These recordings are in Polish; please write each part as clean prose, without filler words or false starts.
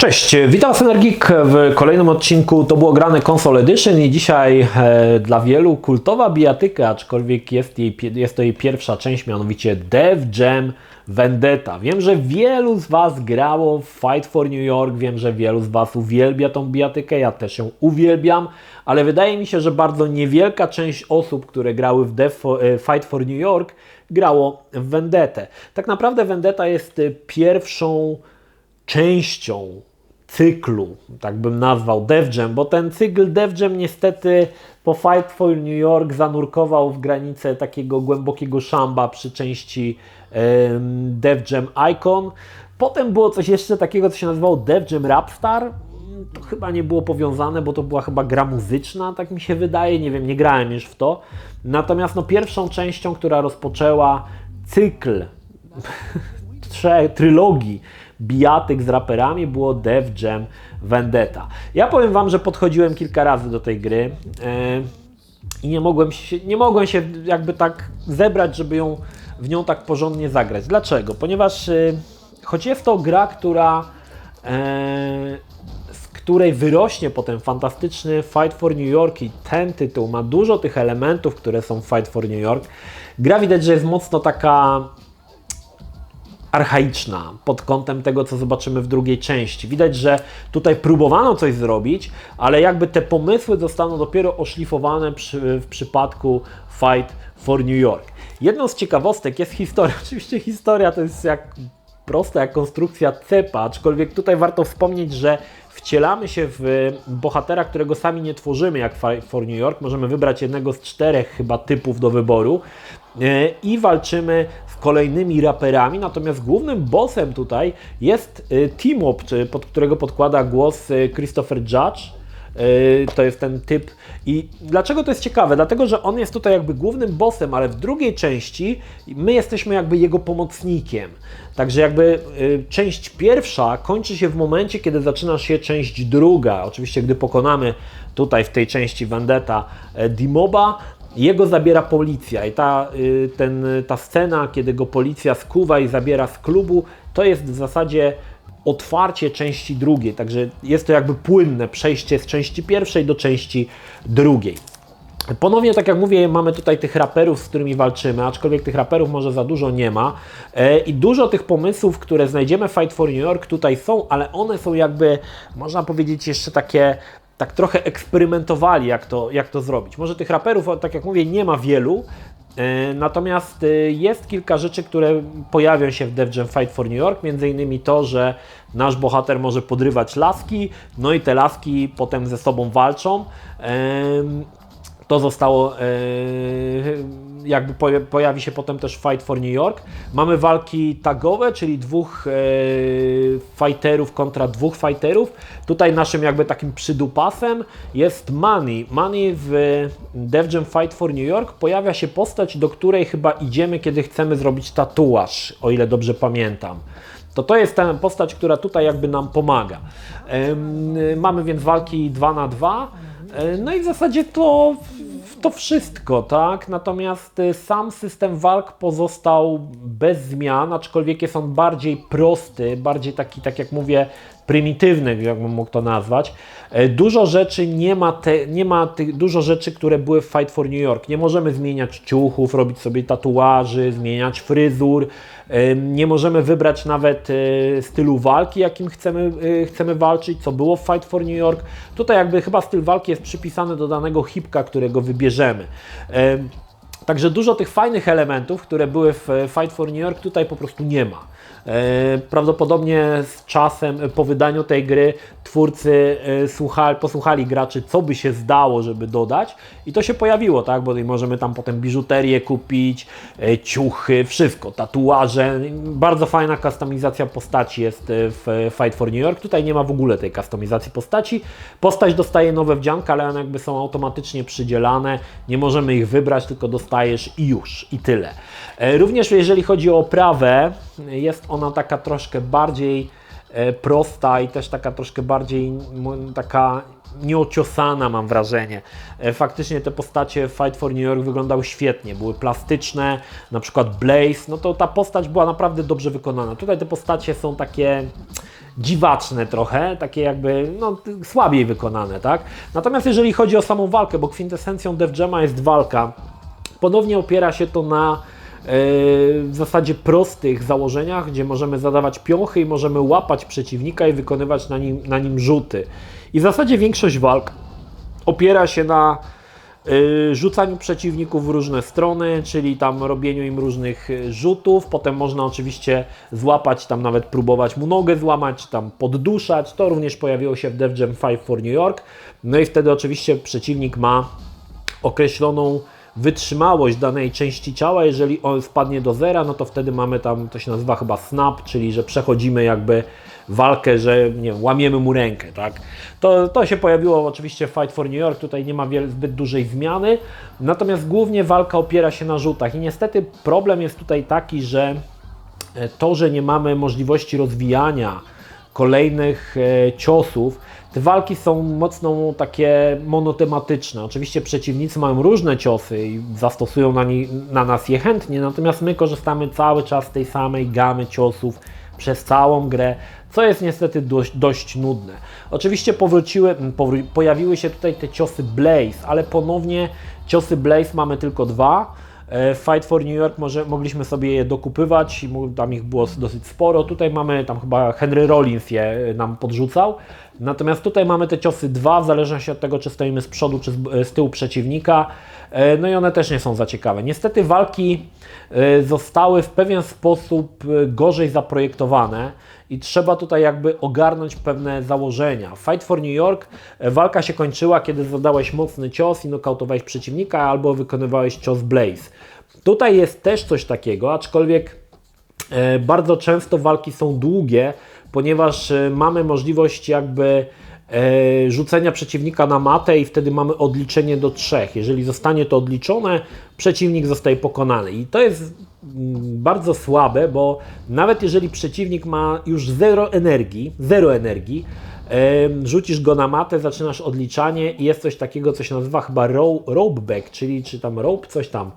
Cześć, witam Synergeek w kolejnym odcinku. To było grane Console Edition i dzisiaj dla wielu kultowa bijatyka, aczkolwiek jest to jej pierwsza część, mianowicie Def Jam Vendetta. Wiem, że wielu z Was grało w Fight for New York, wiem, że wielu z Was uwielbia tą bijatykę, ja też ją uwielbiam, ale wydaje mi się, że bardzo niewielka część osób, które grały w Fight for New York, grało w Vendettę. Tak naprawdę Vendetta jest pierwszą częścią cyklu, tak bym nazwał, Def Jam, bo ten cykl Def Jam niestety po Fight for New York zanurkował w granicę takiego głębokiego szamba przy części Def Jam Icon. Potem było coś jeszcze takiego, co się nazywało Def Jam Rapstar. To chyba nie było powiązane, bo to była chyba gra muzyczna, tak mi się wydaje, nie wiem, nie grałem już w to. Natomiast pierwszą częścią, która rozpoczęła cykl trylogii bijatyk z raperami, było Def Jam Vendetta. Ja powiem Wam, że podchodziłem kilka razy do tej gry i nie mogłem się jakby tak zebrać, żeby w nią tak porządnie zagrać. Dlaczego? Ponieważ choć jest to gra, z której wyrośnie potem fantastyczny Fight for New York i ten tytuł ma dużo tych elementów, które są w Fight for New York, gra widać, że jest mocno taka archaiczna pod kątem tego, co zobaczymy w drugiej części. Widać, że tutaj próbowano coś zrobić, ale jakby te pomysły zostaną dopiero oszlifowane w przypadku Fight for New York. Jedną z ciekawostek jest historia. Oczywiście historia to jest prosta jak konstrukcja cepa, aczkolwiek tutaj warto wspomnieć, że wcielamy się w bohatera, którego sami nie tworzymy jak Fight for New York. Możemy wybrać jednego z 4 chyba typów do wyboru i walczymy z kolejnymi raperami, natomiast głównym bossem tutaj jest T-Mob, pod którego podkłada głos Christopher Judge. To jest ten typ. I dlaczego to jest ciekawe? Dlatego, że on jest tutaj jakby głównym bossem, ale w drugiej części my jesteśmy jakby jego pomocnikiem. Także jakby część pierwsza kończy się w momencie, kiedy zaczyna się część druga. Oczywiście, gdy pokonamy tutaj w tej części Vendetta T-Moba, jego zabiera policja i ta scena, kiedy go policja skuwa i zabiera z klubu, to jest w zasadzie otwarcie części drugiej, także jest to jakby płynne przejście z części pierwszej do części drugiej. Ponownie, tak jak mówię, mamy tutaj tych raperów, z którymi walczymy, aczkolwiek tych raperów może za dużo nie ma i dużo tych pomysłów, które znajdziemy w Fight for New York tutaj są, ale one są jakby, można powiedzieć, jeszcze takie tak trochę eksperymentowali, jak to zrobić. Może tych raperów, tak jak mówię, nie ma wielu, natomiast jest kilka rzeczy, które pojawią się w Def Jam Fight for New York, między innymi to, że nasz bohater może podrywać laski, no i te laski potem ze sobą walczą. To zostało, jakby pojawi się potem też Fight for New York. Mamy walki tagowe, czyli 2 fighterów kontra 2 fighterów. Tutaj naszym jakby takim przydupasem jest Money. Money w Def Jam Fight for New York pojawia się postać, do której chyba idziemy, kiedy chcemy zrobić tatuaż, o ile dobrze pamiętam. To jest ta postać, która tutaj jakby nam pomaga. Mamy więc walki 2 na 2. No i w zasadzie to wszystko, tak? Natomiast sam system walk pozostał bez zmian, aczkolwiek jest on bardziej prosty, bardziej taki, tak jak mówię, prymitywny, jakbym mógł to nazwać. Dużo rzeczy dużo rzeczy, które były w Fight for New York. Nie możemy zmieniać ciuchów, robić sobie tatuaży, zmieniać fryzur. Nie możemy wybrać nawet stylu walki, jakim chcemy walczyć, co było w Fight for New York. Tutaj jakby chyba styl walki jest przypisany do danego hipka, którego wybierzemy. Także dużo tych fajnych elementów, które były w Fight for New York, tutaj po prostu nie ma. Prawdopodobnie z czasem, po wydaniu tej gry, twórcy posłuchali graczy, co by się zdało, żeby dodać i to się pojawiło, tak? Bo możemy tam potem biżuterię kupić, ciuchy, wszystko, tatuaże. Bardzo fajna kustomizacja postaci jest w Fight for New York. Tutaj nie ma w ogóle tej kustomizacji postaci. Postać dostaje nowe wdzianka, ale one jakby są automatycznie przydzielane. Nie możemy ich wybrać, tylko dostajesz i już, i tyle. Również jeżeli chodzi o oprawę, jest ona taka troszkę bardziej prosta i też taka troszkę bardziej taka nieociosana, mam wrażenie. Faktycznie te postacie w Fight for New York wyglądały świetnie, były plastyczne, na przykład Blaze, no to ta postać była naprawdę dobrze wykonana. Tutaj te postacie są takie dziwaczne trochę, takie jakby no, słabiej wykonane, tak? Natomiast jeżeli chodzi o samą walkę, bo kwintesencją Def Jama jest walka, ponownie opiera się to na w zasadzie prostych założeniach, gdzie możemy zadawać piąchy i możemy łapać przeciwnika i wykonywać na nim rzuty. I w zasadzie większość walk opiera się na rzucaniu przeciwników w różne strony, czyli tam robieniu im różnych rzutów, potem można oczywiście złapać, tam nawet próbować mu nogę złamać, czy tam podduszać, to również pojawiło się w Def Jam 5 for New York, no i wtedy oczywiście przeciwnik ma określoną wytrzymałość danej części ciała, jeżeli on spadnie do zera, no to wtedy mamy tam, to się nazywa chyba snap, czyli że przechodzimy jakby walkę, że nie wiem, łamiemy mu rękę, tak? To się pojawiło oczywiście w Fight for New York, tutaj nie ma zbyt dużej zmiany, natomiast głównie walka opiera się na rzutach i niestety problem jest tutaj taki, że to, że nie mamy możliwości rozwijania kolejnych ciosów, te walki są mocno takie monotematyczne. Oczywiście przeciwnicy mają różne ciosy i zastosują na nas je chętnie, natomiast my korzystamy cały czas z tej samej gamy ciosów przez całą grę, co jest niestety dość nudne. Oczywiście pojawiły się tutaj te ciosy Blaze, ale ponownie ciosy Blaze mamy tylko dwa. W Fight for New York mogliśmy sobie je dokupywać, tam ich było dosyć sporo. Tutaj mamy, tam chyba Henry Rollins je nam podrzucał. Natomiast tutaj mamy te ciosy dwa, w zależności od tego, czy stoimy z przodu, czy z tyłu przeciwnika. No i one też nie są za ciekawe. Niestety walki zostały w pewien sposób gorzej zaprojektowane i trzeba tutaj jakby ogarnąć pewne założenia. W Fight for New York walka się kończyła, kiedy zadałeś mocny cios i nokautowałeś przeciwnika albo wykonywałeś cios Blaze. Tutaj jest też coś takiego, aczkolwiek bardzo często walki są długie, ponieważ mamy możliwość jakby rzucenia przeciwnika na matę i wtedy mamy odliczenie do 3. Jeżeli zostanie to odliczone, przeciwnik zostaje pokonany. I to jest bardzo słabe, bo nawet jeżeli przeciwnik ma już zero energii, rzucisz go na matę, zaczynasz odliczanie i jest coś takiego, co się nazywa chyba rope back, czyli czy tam rope, coś tam,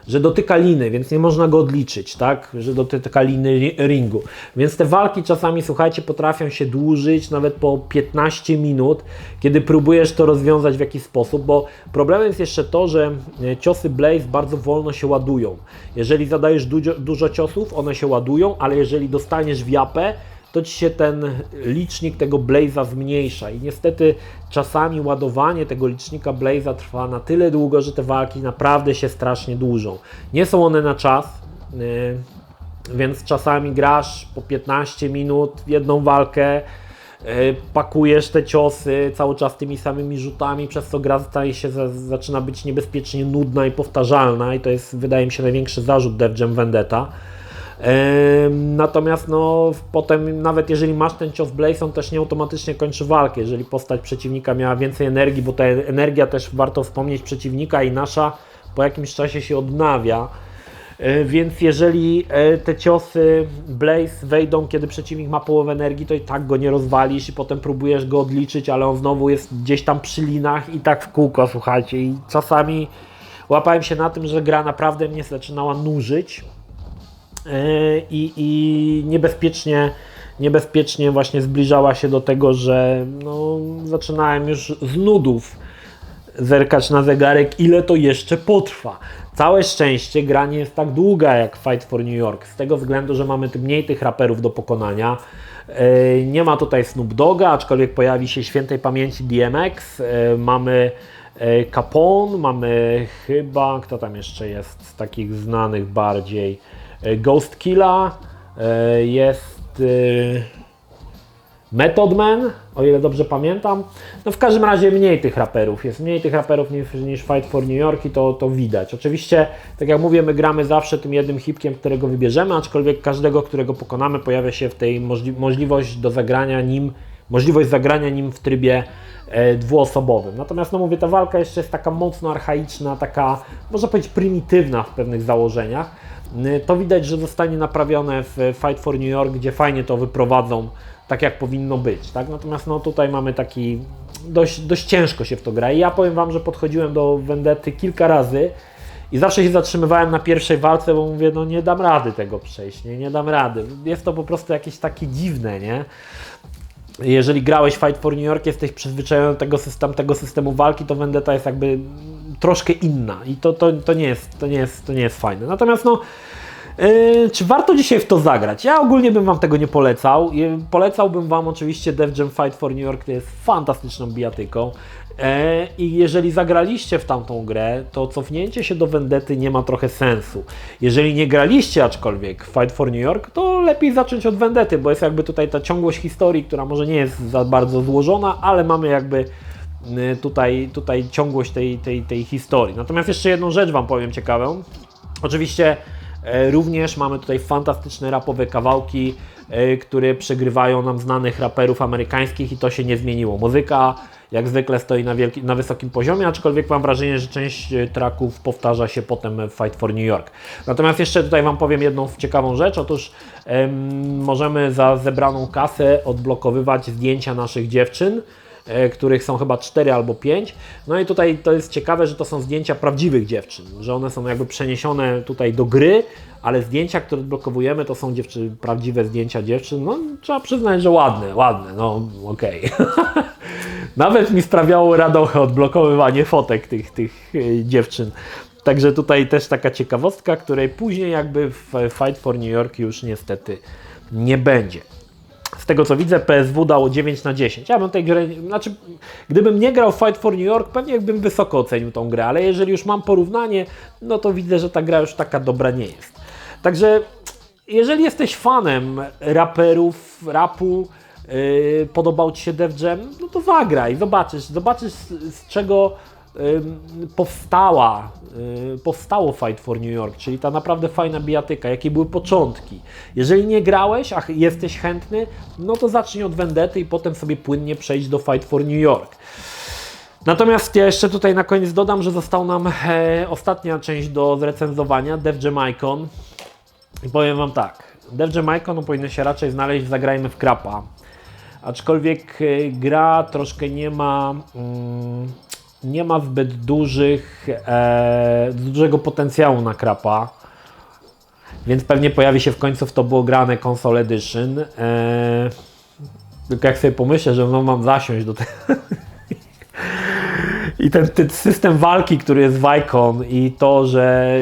że dotyka liny, więc nie można go odliczyć, tak, że dotyka liny ringu. Więc te walki czasami, słuchajcie, potrafią się dłużyć nawet po 15 minut, kiedy próbujesz to rozwiązać w jakiś sposób, bo problemem jest jeszcze to, że ciosy Blaze bardzo wolno się ładują. Jeżeli zadajesz dużo ciosów, one się ładują, ale jeżeli dostaniesz w japę, to Ci się ten licznik tego Blaze'a zmniejsza i niestety czasami ładowanie tego licznika Blaze'a trwa na tyle długo, że te walki naprawdę się strasznie dłużą. Nie są one na czas, więc czasami grasz po 15 minut w jedną walkę, pakujesz te ciosy cały czas tymi samymi rzutami, przez co gra zaczyna być niebezpiecznie nudna i powtarzalna i to jest, wydaje mi się, największy zarzut Def Jam Vendetta. Natomiast no, potem nawet jeżeli masz ten cios Blaze, on też nie automatycznie kończy walkę, jeżeli postać przeciwnika miała więcej energii, bo ta energia też, warto wspomnieć, przeciwnika i nasza po jakimś czasie się odnawia, więc jeżeli te ciosy Blaze wejdą, kiedy przeciwnik ma połowę energii, to i tak go nie rozwalisz i potem próbujesz go odliczyć, ale on znowu jest gdzieś tam przy linach i tak w kółko, słuchajcie, i czasami łapałem się na tym, że gra naprawdę mnie zaczynała nużyć. I niebezpiecznie właśnie zbliżała się do tego, że no, zaczynałem już z nudów zerkać na zegarek, ile to jeszcze potrwa. Całe szczęście gra nie jest tak długa jak Fight for New York, z tego względu, że mamy mniej tych raperów do pokonania. Nie ma tutaj Snoop Dogga, aczkolwiek pojawi się świętej pamięci DMX, mamy Capone, mamy chyba, kto tam jeszcze jest z takich znanych bardziej, Ghost Killa, jest Method Man, o ile dobrze pamiętam. No w każdym razie mniej tych raperów, jest mniej tych raperów niż Fight for New York i to widać. Oczywiście, tak jak mówię, my gramy zawsze tym jednym hipkiem, którego wybierzemy, aczkolwiek każdego, którego pokonamy, pojawia się w tej możliwość zagrania nim w trybie dwuosobowym. Natomiast no mówię, ta walka jeszcze jest taka mocno archaiczna, taka można powiedzieć prymitywna w pewnych założeniach. To widać, że zostanie naprawione w Fight for New York, gdzie fajnie to wyprowadzą tak jak powinno być, tak? Natomiast no tutaj mamy taki, dość ciężko się w to gra i ja powiem Wam, że podchodziłem do Vendetty kilka razy i zawsze się zatrzymywałem na pierwszej walce, bo mówię, no nie dam rady tego przejść, nie dam rady. Jest to po prostu jakieś takie dziwne, nie? jeżeli grałeś Fight for New York, jesteś przyzwyczajony do tego systemu walki, to Vendetta jest jakby troszkę inna i to nie jest fajne. Natomiast no, czy warto dzisiaj w to zagrać? Ja ogólnie bym Wam tego nie polecał. Polecałbym Wam oczywiście Def Jam Fight for New York, to jest fantastyczną bijatyką. I jeżeli zagraliście w tamtą grę, to cofnięcie się do Vendetty nie ma trochę sensu. Jeżeli nie graliście aczkolwiek Fight for New York, to lepiej zacząć od Vendetty, bo jest jakby tutaj ta ciągłość historii, która może nie jest za bardzo złożona, ale mamy jakby tutaj ciągłość tej historii. Natomiast jeszcze jedną rzecz Wam powiem ciekawą. Oczywiście również mamy tutaj fantastyczne rapowe kawałki, które nam znanych raperów amerykańskich i to się nie zmieniło. Muzyka jak zwykle stoi na wysokim poziomie, aczkolwiek mam wrażenie, że część tracków powtarza się potem w Fight for New York. Natomiast jeszcze tutaj Wam powiem jedną ciekawą rzecz. Otóż możemy za zebraną kasę odblokowywać zdjęcia naszych dziewczyn, których są chyba 4 albo 5. No i tutaj to jest ciekawe, że to są zdjęcia prawdziwych dziewczyn, że one są jakby przeniesione tutaj do gry, ale zdjęcia, które odblokowujemy, to są prawdziwe zdjęcia dziewczyn. No trzeba przyznać, że ładne, no okej. Nawet mi sprawiało radochę odblokowywanie fotek tych dziewczyn. Także tutaj też taka ciekawostka, której później jakby w Fight for New York już niestety nie będzie. Z tego co widzę, PSW dało 9/10. Ja bym tej grę, gdybym nie grał w Fight for New York, pewnie bym wysoko ocenił tą grę, ale jeżeli już mam porównanie, no to widzę, że ta gra już taka dobra nie jest. Także jeżeli jesteś fanem raperów, rapu, podobał Ci się Def Jam, no to zagraj, zobaczysz z czego powstało Fight for New York, czyli ta naprawdę fajna bijatyka, jakie były początki. Jeżeli nie grałeś, a jesteś chętny, no to zacznij od Vendetty i potem sobie płynnie przejść do Fight for New York. Natomiast ja jeszcze tutaj na koniec dodam, że została nam ostatnia część do zrecenzowania, Def Jam Icon. I powiem Wam tak, Def Jam Icon powinno się raczej znaleźć w Zagrajmy w Krapa. Aczkolwiek gra troszkę nie ma zbyt dużego potencjału na Krapa, więc pewnie pojawi się w końcu w to było grane Console Edition. Tylko jak sobie pomyślę, że no mam zasiąść do tego i ten system walki, który jest w Icon i to, że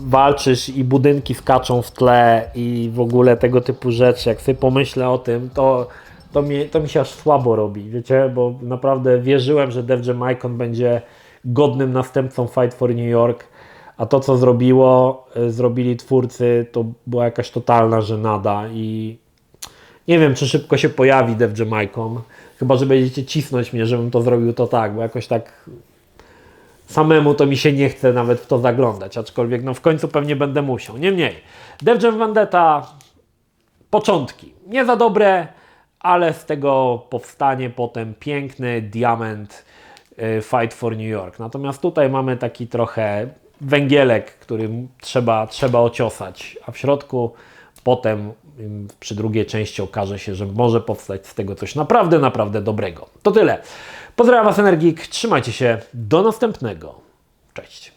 walczysz i budynki skaczą w tle i w ogóle tego typu rzeczy, jak sobie pomyślę o tym, to mi się aż słabo robi, wiecie, bo naprawdę wierzyłem, że Def Jam Icon będzie godnym następcą Fight for New York, a to co zrobili twórcy, to była jakaś totalna żenada i nie wiem, czy szybko się pojawi Def Jam Icon, chyba że będziecie cisnąć mnie, żebym to zrobił to tak, bo jakoś tak samemu to mi się nie chce nawet w to zaglądać, aczkolwiek no w końcu pewnie będę musiał. Niemniej, Def Jam Vendetta, początki, nie za dobre, ale z tego powstanie potem piękny diament Fight for New York. Natomiast tutaj mamy taki trochę węgielek, który trzeba ociosać, a w środku potem przy drugiej części okaże się, że może powstać z tego coś naprawdę, naprawdę dobrego. To tyle. Pozdrawiam Was, Energik, trzymajcie się, do następnego. Cześć.